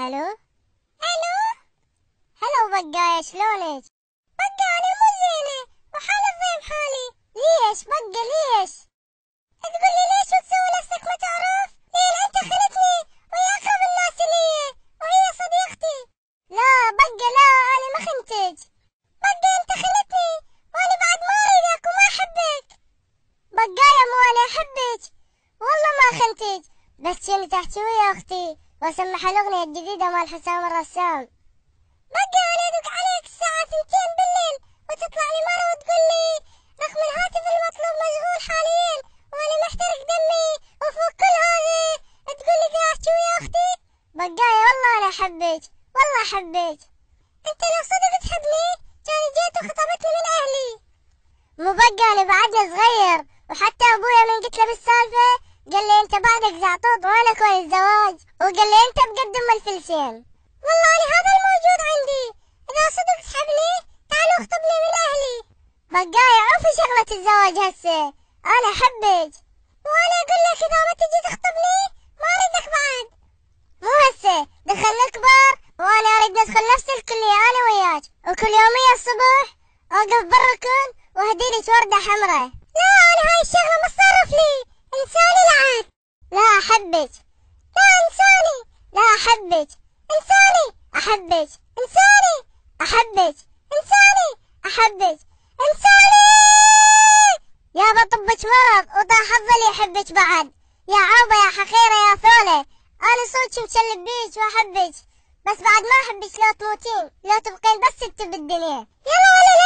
الو الو. هلا بقايا، شلونك؟ بقى انا مو زينه وحالي الضيم حالي. ليش بقى ليش؟ تقولي ليش وتسوي نفسك ما تعرف؟ لين انت خلتني ويا اقرب الناس لي وهي صديقتي. لا بقى لا، انا ما خنتك. بقى انت خلتني وانا بعد ما اريدك وما احبك. بقايا مو انا احبك والله ما خنتك، بس كنت تحكي ويا اختي واسمح الاغنية الجديدة مال حسام الرسام. بقى انا ادق عليك الساعة 2 بالليل وتطلع لي مرة وتقول لي رقم الهاتف المطلوب مشغول حاليا وانا محترق دمي، وفوق كل هذا تقول لي احكي ويا اختي. بقايا والله انا احبك، والله احبك. انت لو صدق تحبني كان جيت وخطبتني من اهلي. مو بقى انا بعدنا صغير، وحتى ابويا من قلت له بالسالفة قال لي انت بعدك زعطوط وانا كويس الزواج، وقال لي انت بقدم الفلسين. والله انا هذا الموجود عندي، اذا صدق تحبني تعال واخطبني من اهلي. بقايا عوفي شغلة الزواج هسه، انا احبك وانا اقول لك اذا ما تجي تخطبني ما اريدك بعد. مو هسه، دخل نكبر وانا اريد ندخل نفس الكلية انا وياك، وكل يومية الصبح اوقف بالركن واهديلك وردة حمراء. لا انا هاي الشغلة ما تصرف لي، انساني لعب. لا احبك. لا انساني. لا احبك. انساني احبك. انساني احبك. انساني احبك. انساني. يابا طبك مرض وطاح الظل يحبك بعد. يا عوبة يا حقيرة يا ثولة، انا صوتي مشلب بيك واحبك، بس بعد ما احبك لو تموتين، لو تبقين بس انت بالدنيا. يلا ولا